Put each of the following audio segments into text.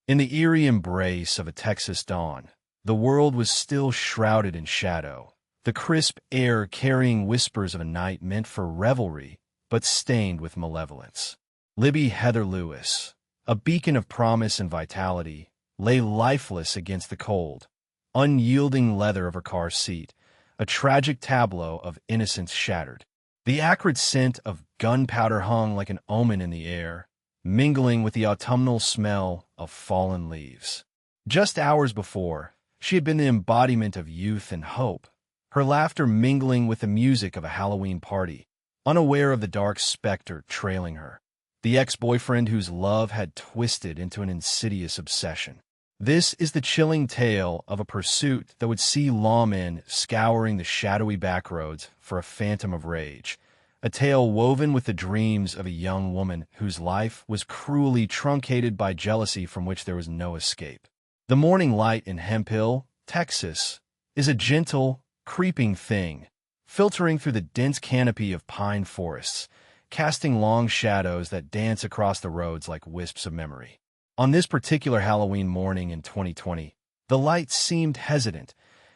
In the eerie embrace of a Texas dawn, the world was still shrouded in shadow, the crisp air carrying whispers of a night meant for revelry, but stained with malevolence. Libye Heather Lewis, a beacon of promise and vitality, lay lifeless against the cold, unyielding leather of her car seat, a tragic tableau of innocence shattered. The acrid scent of gunpowder hung like an omen in the air, mingling with the autumnal smell of fallen leaves. Just hours before, she had been the embodiment of youth and hope, her laughter mingling with the music of a Halloween party, unaware of the dark specter trailing her, the ex-boyfriend whose love had twisted into an insidious obsession. This is the chilling tale of a pursuit that would see lawmen scouring the shadowy backroads for a phantom of rage, a tale woven with the dreams of a young woman whose life was cruelly truncated by jealousy from which there was no escape. The morning light in Hemp Hill, Texas, is a gentle, creeping thing, filtering through the dense canopy of pine forests, casting long shadows that dance across the roads like wisps of memory. On this particular Halloween morning in 2020, the light seemed hesitant,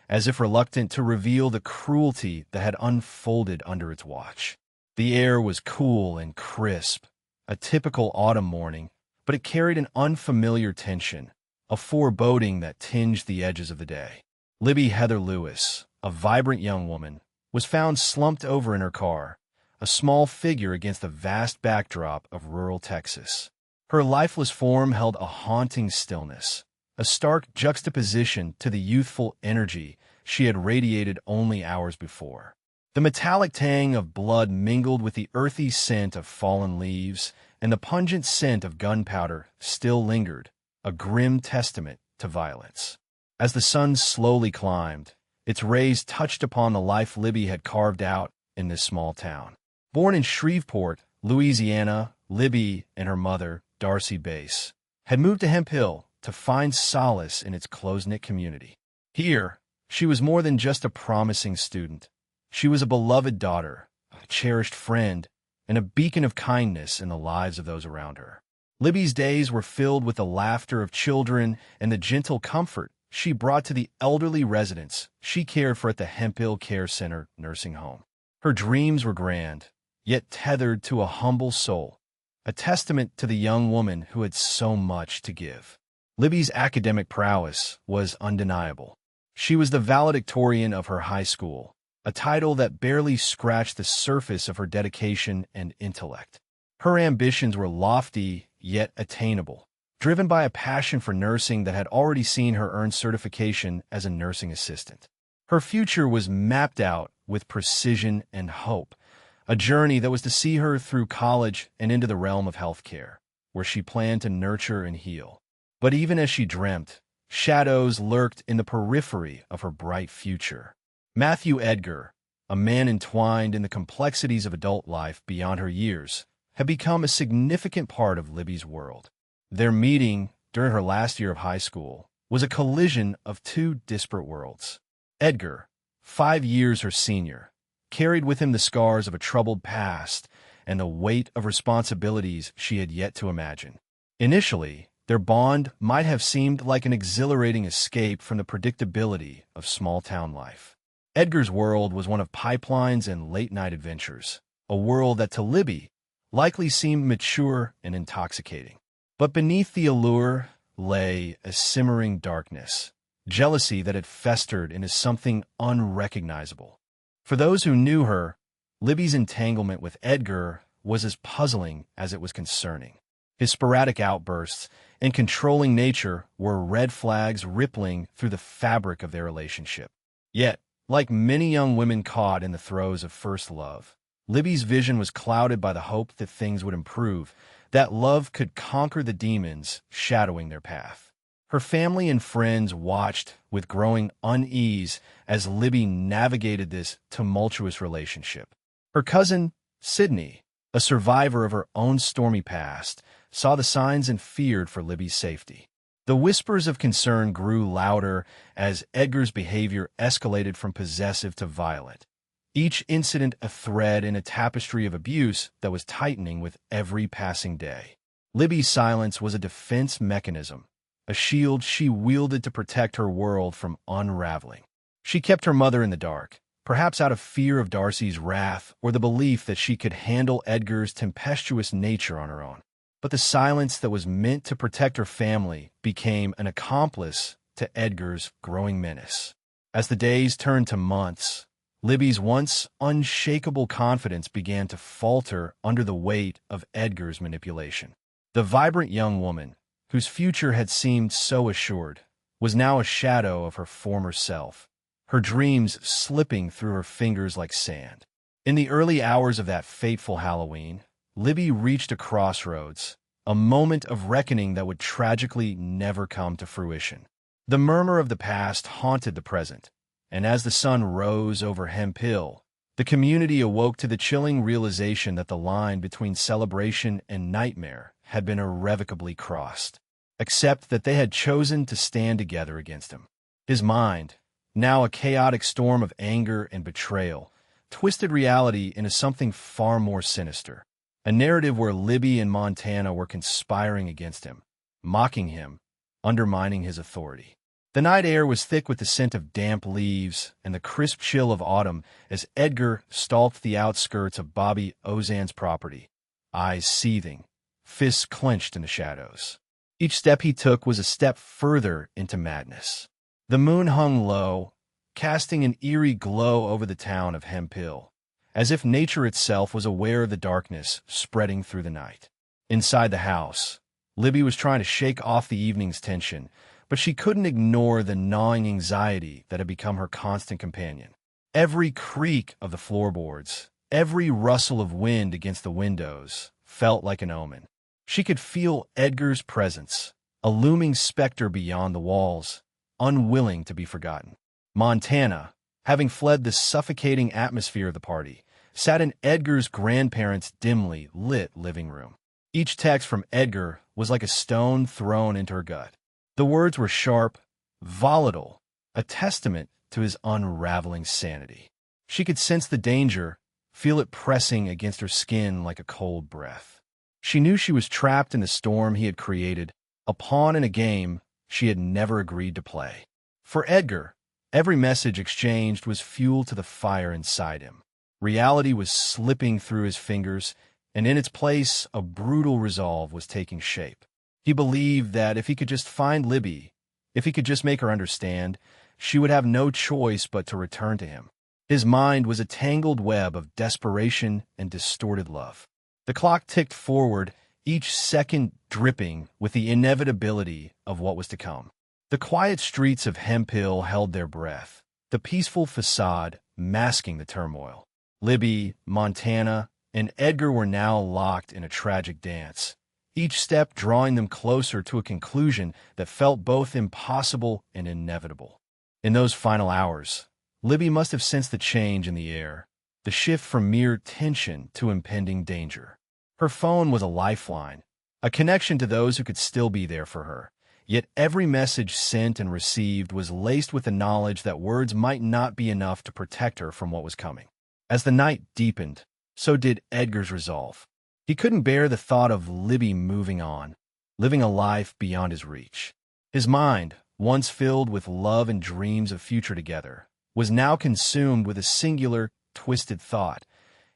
as if reluctant to reveal the cruelty that had unfolded under its watch. The air was cool and crisp, a typical autumn morning, but it carried an unfamiliar tension, a foreboding that tinged the edges of the day. Libye Heather Lewis, a vibrant young woman, was found slumped over in her car, a small figure against the vast backdrop of rural Texas. Her lifeless form held a haunting stillness, a stark juxtaposition to the youthful energy she had radiated only hours before. The metallic tang of blood mingled with the earthy scent of fallen leaves, and the pungent scent of gunpowder still lingered, a grim testament to violence. As the sun slowly climbed, its rays touched upon the life Libye had carved out in this small town. Born in Shreveport, Louisiana, Libye and her mother, Darcy Bass, had moved to Hemp Hill to find solace in its close-knit community. Here, she was more than just a promising student. She was a beloved daughter, a cherished friend, and a beacon of kindness in the lives of those around her. Libby's days were filled with the laughter of children and the gentle comfort she brought to the elderly residents she cared for at the Hemp Hill Care Center nursing home. Her dreams were grand, yet tethered to a humble soul, a testament to the young woman who had so much to give. Libby's academic prowess was undeniable. She was the valedictorian of her high school, a title that barely scratched the surface of her dedication and intellect. Her ambitions were lofty yet attainable, driven by a passion for nursing that had already seen her earn certification as a nursing assistant. Her future was mapped out with precision and hope, a journey that was to see her through college and into the realm of healthcare, where she planned to nurture and heal. But even as she dreamt, shadows lurked in the periphery of her bright future. Matthew Edgar, a man entwined in the complexities of adult life beyond her years, had become a significant part of Libby's world. Their meeting, during her last year of high school, was a collision of two disparate worlds. Edgar, 5 years her senior, carried with him the scars of a troubled past and the weight of responsibilities she had yet to imagine. Initially, their bond might have seemed like an exhilarating escape from the predictability of small-town life. Edgar's world was one of pipelines and late-night adventures, a world that to Libby likely seemed mature and intoxicating. But beneath the allure lay a simmering darkness, jealousy that had festered into something unrecognizable. For those who knew her, Libby's entanglement with Edgar was as puzzling as it was concerning. His sporadic outbursts and controlling nature were red flags rippling through the fabric of their relationship. Yet, like many young women caught in the throes of first love, Libby's vision was clouded by the hope that things would improve, that love could conquer the demons shadowing their path. Her family and friends watched with growing unease as Libby navigated this tumultuous relationship. Her cousin, Sydney, a survivor of her own stormy past, saw the signs and feared for Libby's safety. The whispers of concern grew louder as Edgar's behavior escalated from possessive to violent, each incident a thread in a tapestry of abuse that was tightening with every passing day. Libby's silence was a defense mechanism, a shield she wielded to protect her world from unraveling. She kept her mother in the dark, perhaps out of fear of Darcy's wrath or the belief that she could handle Edgar's tempestuous nature on her own. But the silence that was meant to protect her family became an accomplice to Edgar's growing menace. As the days turned to months, Libby's once unshakable confidence began to falter under the weight of Edgar's manipulation. The vibrant young woman, whose future had seemed so assured, was now a shadow of her former self, her dreams slipping through her fingers like sand. In the early hours of that fateful Halloween, Libby reached a crossroads, a moment of reckoning that would tragically never come to fruition. The murmur of the past haunted the present, and as the sun rose over Hemp Hill, the community awoke to the chilling realization that the line between celebration and nightmare had been irrevocably crossed, except that they had chosen to stand together against him. His mind, now a chaotic storm of anger and betrayal, twisted reality into something far more sinister, a narrative where Libby and Montana were conspiring against him, mocking him, undermining his authority. The night air was thick with the scent of damp leaves and the crisp chill of autumn as Edgar stalked the outskirts of Bobby Ozan's property, eyes seething, fists clenched in the shadows. Each step he took was a step further into madness. The moon hung low, casting an eerie glow over the town of Hemp Hill, as if nature itself was aware of the darkness spreading through the night. Inside the house, Libby was trying to shake off the evening's tension, but she couldn't ignore the gnawing anxiety that had become her constant companion. Every creak of the floorboards, every rustle of wind against the windows, felt like an omen. She could feel Edgar's presence, a looming specter beyond the walls, unwilling to be forgotten. Montana, having fled the suffocating atmosphere of the party, sat in Edgar's grandparents' dimly lit living room. Each text from Edgar was like a stone thrown into her gut. The words were sharp, volatile, a testament to his unraveling sanity. She could sense the danger, feel it pressing against her skin like a cold breath. She knew she was trapped in the storm he had created, a pawn in a game she had never agreed to play. For Edgar, every message exchanged was fuel to the fire inside him. Reality was slipping through his fingers, and in its place, a brutal resolve was taking shape. He believed that if he could just find Libby, if he could just make her understand, she would have no choice but to return to him. His mind was a tangled web of desperation and distorted love. The clock ticked forward, each second dripping with the inevitability of what was to come. The quiet streets of Hemp Hill held their breath, the peaceful facade masking the turmoil. Libby, Montana, and Edgar were now locked in a tragic dance, each step drawing them closer to a conclusion that felt both impossible and inevitable. In those final hours, Libby must have sensed the change in the air, the shift from mere tension to impending danger. Her phone was a lifeline, a connection to those who could still be there for her. Yet every message sent and received was laced with the knowledge that words might not be enough to protect her from what was coming. As the night deepened, so did Edgar's resolve. He couldn't bear the thought of Libby moving on, living a life beyond his reach. His mind, once filled with love and dreams of future together, was now consumed with a singular, twisted thought.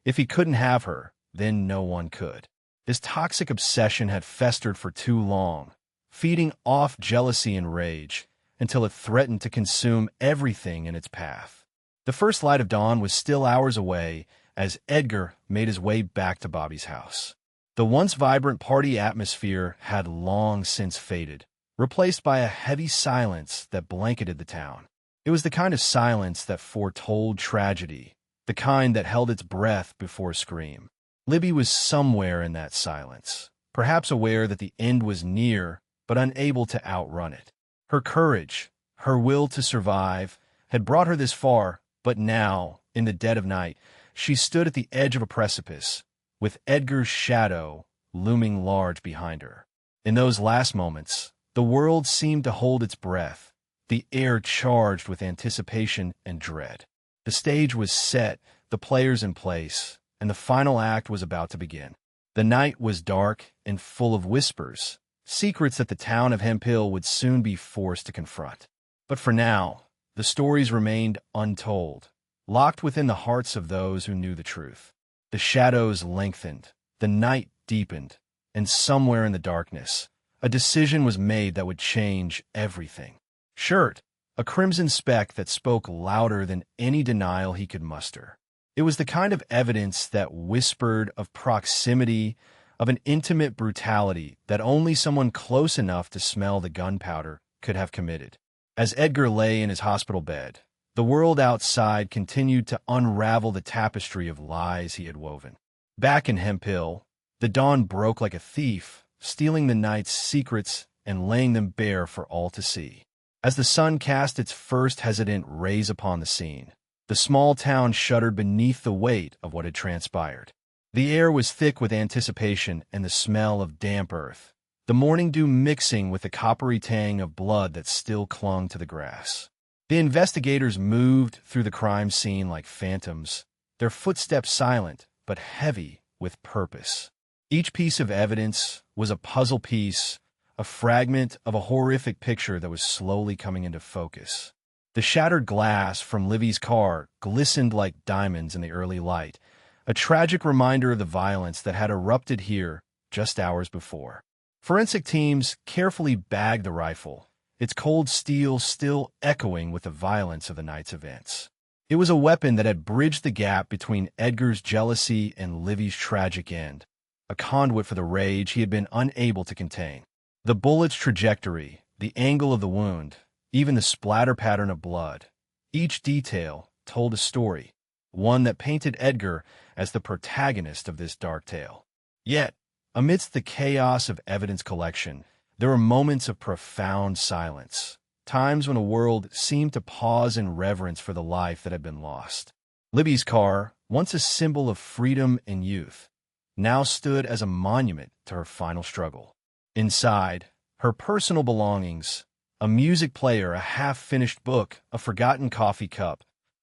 If he couldn't have her, then no one could. This toxic obsession had festered for too long, feeding off jealousy and rage, until it threatened to consume everything in its path. The first light of dawn was still hours away as Edgar made his way back to Bobby's house. The once vibrant party atmosphere had long since faded, replaced by a heavy silence that blanketed the town. It was the kind of silence that foretold tragedy, the kind that held its breath before a scream. Libby was somewhere in that silence, perhaps aware that the end was near, but unable to outrun it. Her courage, her will to survive, had brought her this far, but now, in the dead of night, she stood at the edge of a precipice, with Edgar's shadow looming large behind her. In those last moments, the world seemed to hold its breath, the air charged with anticipation and dread. The stage was set, the players in place, and the final act was about to begin. The night was dark and full of whispers, secrets that the town of Hemphill would soon be forced to confront. But for now, the stories remained untold, locked within the hearts of those who knew the truth. The shadows lengthened, the night deepened, and somewhere in the darkness, a decision was made that would change everything. Shirt, a crimson speck that spoke louder than any denial he could muster. It was the kind of evidence that whispered of proximity, of an intimate brutality that only someone close enough to smell the gunpowder could have committed. As Edgar lay in his hospital bed, the world outside continued to unravel the tapestry of lies he had woven. Back in Hemphill, the dawn broke like a thief, stealing the night's secrets and laying them bare for all to see. As the sun cast its first hesitant rays upon the scene, the small town shuddered beneath the weight of what had transpired. The air was thick with anticipation and the smell of damp earth, the morning dew mixing with the coppery tang of blood that still clung to the grass. The investigators moved through the crime scene like phantoms, their footsteps silent but heavy with purpose. Each piece of evidence was a puzzle piece, a fragment of a horrific picture that was slowly coming into focus. The shattered glass from Livye's car glistened like diamonds in the early light, a tragic reminder of the violence that had erupted here just hours before. Forensic teams carefully bagged the rifle, its cold steel still echoing with the violence of the night's events. It was a weapon that had bridged the gap between Edgar's jealousy and Livye's tragic end, a conduit for the rage he had been unable to contain. The bullet's trajectory, the angle of the wound, even the splatter pattern of blood, each detail told a story, one that painted Edgar as the protagonist of this dark tale. Yet, amidst the chaos of evidence collection, there were moments of profound silence, times when a world seemed to pause in reverence for the life that had been lost. Livye's car, once a symbol of freedom and youth, now stood as a monument to her final struggle. Inside, her personal belongings, a music player, a half-finished book, a forgotten coffee cup,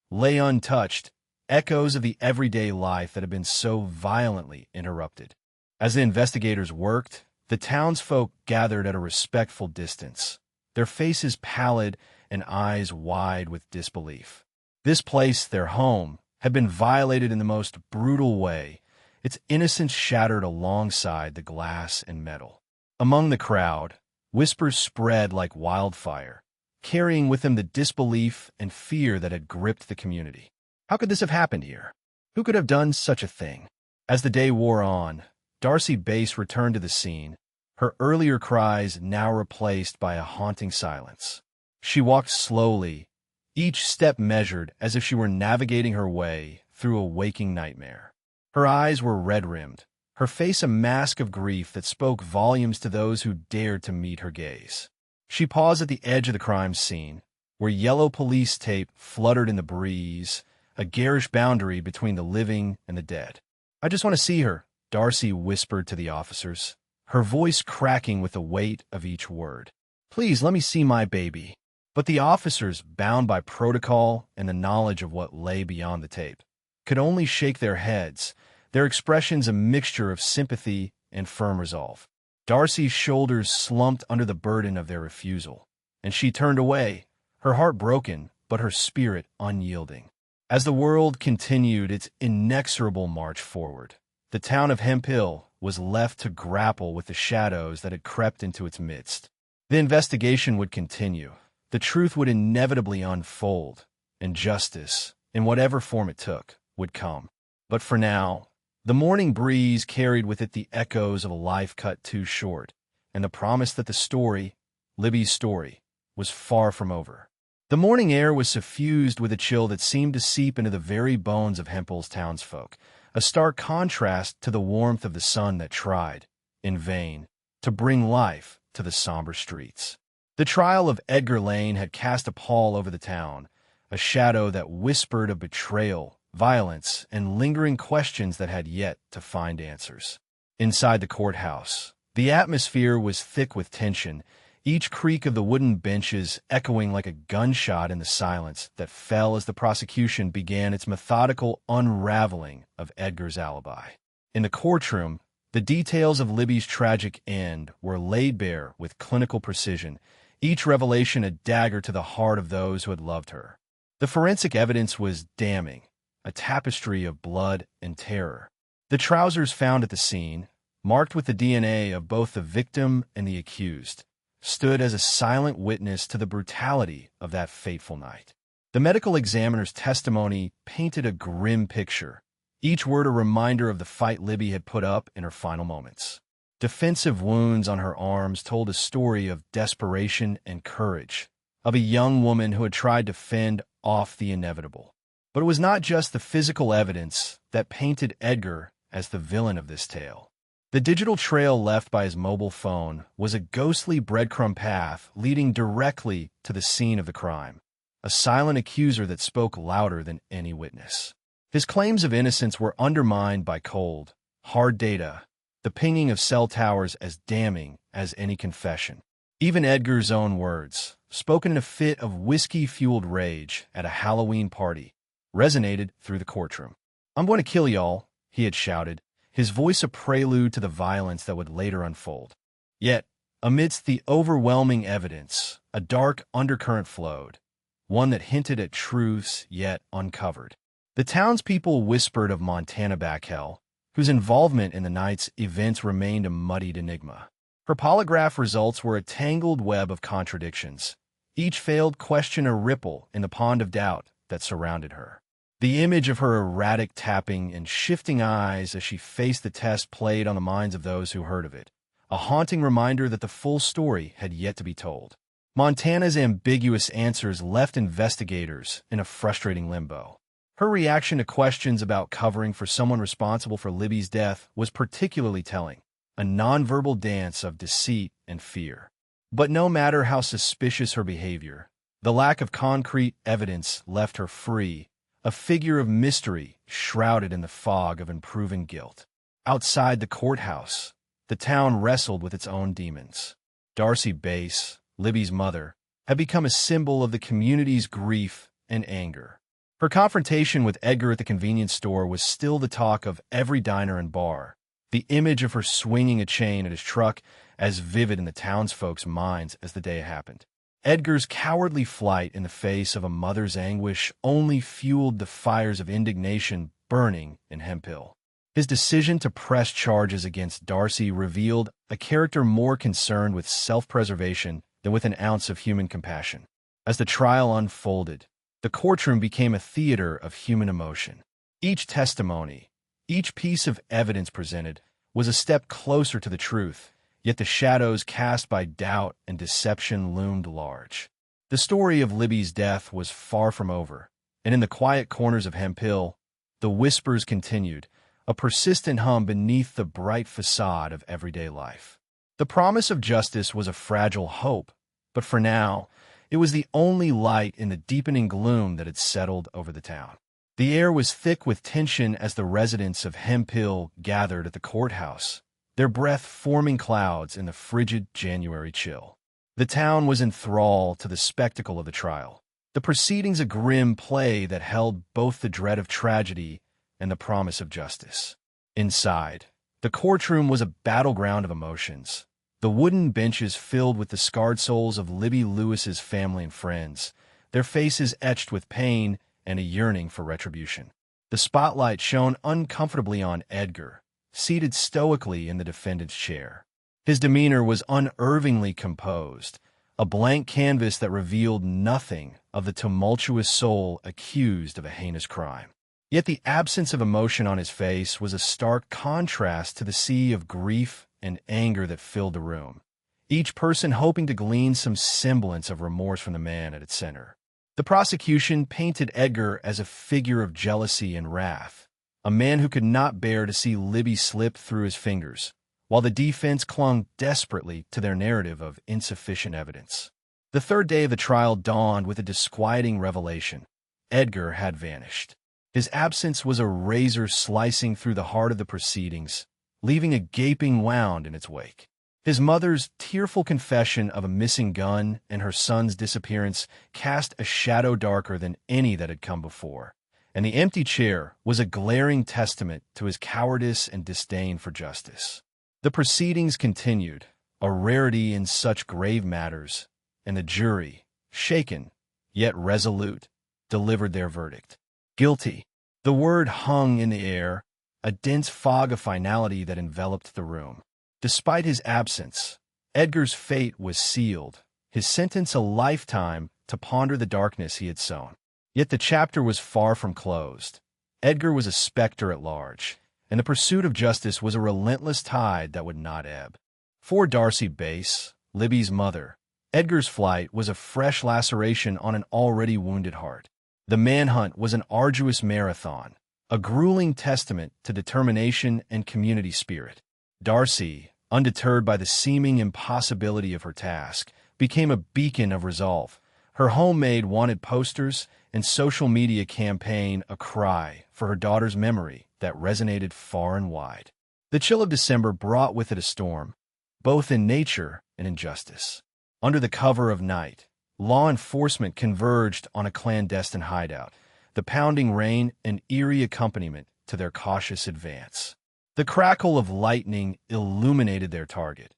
lay untouched, echoes of the everyday life that had been so violently interrupted. As the investigators worked, the townsfolk gathered at a respectful distance, their faces pallid and eyes wide with disbelief. This place, their home, had been violated in the most brutal way, its innocence shattered alongside the glass and metal. Among the crowd, whispers spread like wildfire, carrying with them the disbelief and fear that had gripped the community. How could this have happened here? Who could have done such a thing? As the day wore on, Darcy Bass returned to the scene, her earlier cries now replaced by a haunting silence. She walked slowly, each step measured as if she were navigating her way through a waking nightmare. Her eyes were red-rimmed, her face a mask of grief that spoke volumes to those who dared to meet her gaze. She paused at the edge of the crime scene, where yellow police tape fluttered in the breeze, a garish boundary between the living and the dead. "I just want to see her," Darcy whispered to the officers, her voice cracking with the weight of each word. "Please let me see my baby." But the officers, bound by protocol and the knowledge of what lay beyond the tape, could only shake their heads, their expressions a mixture of sympathy and firm resolve. Darcy's shoulders slumped under the burden of their refusal, and she turned away, her heart broken but her spirit unyielding. As the world continued its inexorable march forward, the town of Hemphill was left to grapple with the shadows that had crept into its midst. The investigation would continue, the truth would inevitably unfold, and justice, in whatever form it took, would come. But for now, the morning breeze carried with it the echoes of a life cut too short, and the promise that the story, Livye's story, was far from over. The morning air was suffused with a chill that seemed to seep into the very bones of Hemphill's townsfolk, a stark contrast to the warmth of the sun that tried, in vain, to bring life to the somber streets. The trial of Edgar Lane had cast a pall over the town, a shadow that whispered of betrayal, violence, and lingering questions that had yet to find answers. Inside the courthouse, the atmosphere was thick with tension, each creak of the wooden benches echoing like a gunshot in the silence that fell as the prosecution began its methodical unraveling of Edgar's alibi. In the courtroom, The details of Libby's tragic end were laid bare with clinical precision, each revelation a dagger to the heart of those who had loved her. The forensic evidence was damning, a tapestry of blood and terror. The trousers found at the scene, marked with the DNA of both the victim and the accused, stood as a silent witness to the brutality of that fateful night. The medical examiner's testimony painted a grim picture, each word a reminder of the fight Libby had put up in her final moments. Defensive wounds on her arms told a story of desperation and courage, of a young woman who had tried to fend off the inevitable. But it was not just the physical evidence that painted Edgar as the villain of this tale. The digital trail left by his mobile phone was a ghostly breadcrumb path leading directly to the scene of the crime, a silent accuser that spoke louder than any witness. His claims of innocence were undermined by cold, hard data, the pinging of cell towers as damning as any confession. Even Edgar's own words, spoken in a fit of whiskey-fueled rage at a Halloween party, resonated through the courtroom. "I'm going to kill y'all," he had shouted, his voice a prelude to the violence that would later unfold. Yet, amidst the overwhelming evidence, a dark undercurrent flowed, one that hinted at truths yet uncovered. The townspeople whispered of Montana Backel, whose involvement in the night's events remained a muddied enigma. Her polygraph results were a tangled web of contradictions, each failed question a ripple in the pond of doubt that surrounded her. The image of her erratic tapping and shifting eyes as she faced the test played on the minds of those who heard of it, a haunting reminder that the full story had yet to be told. Montana's ambiguous answers left investigators in a frustrating limbo. Her reaction to questions about covering for someone responsible for Libby's death was particularly telling, a nonverbal dance of deceit and fear. But no matter how suspicious her behavior, the lack of concrete evidence left her free, a figure of mystery shrouded in the fog of unproven guilt. Outside the courthouse, the town wrestled with its own demons. Darcy Bass, Libby's mother, had become a symbol of the community's grief and anger. Her confrontation with Edgar at the convenience store was still the talk of every diner and bar, the image of her swinging a chain at his truck as vivid in the townsfolk's minds as the day happened. Edgar's cowardly flight in the face of a mother's anguish only fueled the fires of indignation burning in Hemphill. His decision to press charges against Darcy revealed a character more concerned with self-preservation than with an ounce of human compassion. As the trial unfolded, the courtroom became a theater of human emotion. Each testimony, each piece of evidence presented, was a step closer to the truth, yet the shadows cast by doubt and deception loomed large. The story of Libby's death was far from over, and in the quiet corners of Hemphill, the whispers continued, a persistent hum beneath the bright facade of everyday life. The promise of justice was a fragile hope, but for now, it was the only light in the deepening gloom that had settled over the town. The air was thick with tension as the residents of Hemphill gathered at the courthouse, their breath forming clouds in the frigid January chill. The town was enthralled to the spectacle of the trial, the proceedings a grim play that held both the dread of tragedy and the promise of justice. Inside, the courtroom was a battleground of emotions, the wooden benches filled with the scarred souls of Libby Lewis's family and friends, their faces etched with pain and a yearning for retribution. The spotlight shone uncomfortably on Edgar, seated stoically in the defendant's chair. His demeanor was unervingly composed, a blank canvas that revealed nothing of the tumultuous soul accused of a heinous crime. Yet the absence of emotion on his face was a stark contrast to the sea of grief and anger that filled the room, each person hoping to glean some semblance of remorse from the man at its center. The prosecution painted Edgar as a figure of jealousy and wrath, a man who could not bear to see Libby slip through his fingers, while the defense clung desperately to their narrative of insufficient evidence. The third day of the trial dawned with a disquieting revelation. Edgar had vanished. His absence was a razor slicing through the heart of the proceedings, leaving a gaping wound in its wake. His mother's tearful confession of a missing gun and her son's disappearance cast a shadow darker than any that had come before, and the empty chair was a glaring testament to his cowardice and disdain for justice. The proceedings continued, a rarity in such grave matters, and the jury, shaken, yet resolute, delivered their verdict. Guilty. The word hung in the air, a dense fog of finality that enveloped the room. Despite his absence, Edgar's fate was sealed, his sentence a lifetime to ponder the darkness he had sown. Yet the chapter was far from closed. Edgar was a specter at large, and the pursuit of justice was a relentless tide that would not ebb. For Darcy Bass, Libby's mother, Edgar's flight was a fresh laceration on an already wounded heart. The manhunt was an arduous marathon, a grueling testament to determination and community spirit. Darcy, undeterred by the seeming impossibility of her task, became a beacon of resolve. Her homemade wanted posters and social media campaign a cry for her daughter's memory that resonated far and wide. The chill of December brought with it a storm, both in nature and in justice. Under the cover of night, law enforcement converged on a clandestine hideout, the pounding rain an eerie accompaniment to their cautious advance. The crackle of lightning illuminated their target,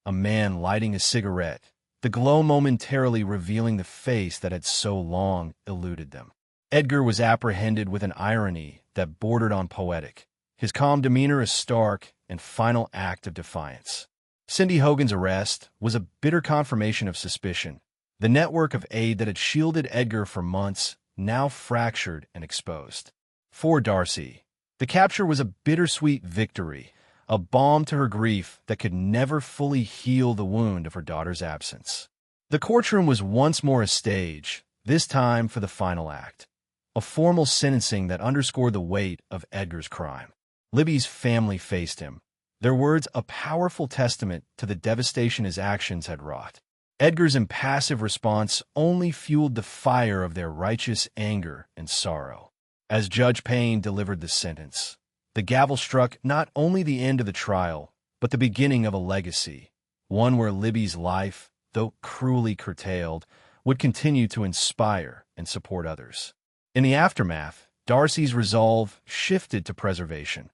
a man lighting a cigarette, the glow momentarily revealing the face that had so long eluded them. Edgar was apprehended with an irony that bordered on poetic, his calm demeanor a stark and final act of defiance. Cindy Hogan's arrest was a bitter confirmation of suspicion. The network of aid that had shielded Edgar for months now fractured and exposed. For Darcy, the capture was a bittersweet victory, a balm to her grief that could never fully heal the wound of her daughter's absence. The courtroom was once more a stage, this time for the final act, a formal sentencing that underscored the weight of Edgar's crime. Libby's family faced him, their words a powerful testament to the devastation his actions had wrought. Edgar's impassive response only fueled the fire of their righteous anger and sorrow. As Judge Payne delivered the sentence, the gavel struck not only the end of the trial, but the beginning of a legacy, one where Libby's life, though cruelly curtailed, would continue to inspire and support others. In the aftermath, Darcy's resolve shifted to preservation,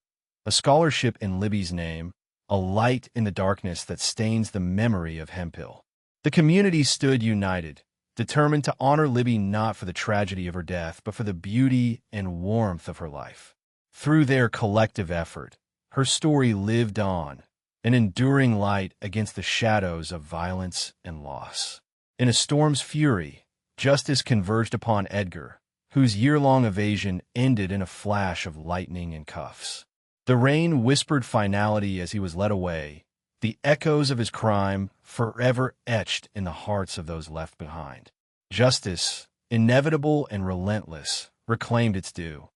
a scholarship in Libby's name, a light in the darkness that stains the memory of Hemphill. The community stood united, determined to honor Libby not for the tragedy of her death, but for the beauty and warmth of her life. Through their collective effort, her story lived on, an enduring light against the shadows of violence and loss. In a storm's fury, justice converged upon Edgar, whose year-long evasion ended in a flash of lightning and cuffs. The rain whispered finality as he was led away, the echoes of his crime forever etched in the hearts of those left behind. Justice, inevitable and relentless, reclaimed its due.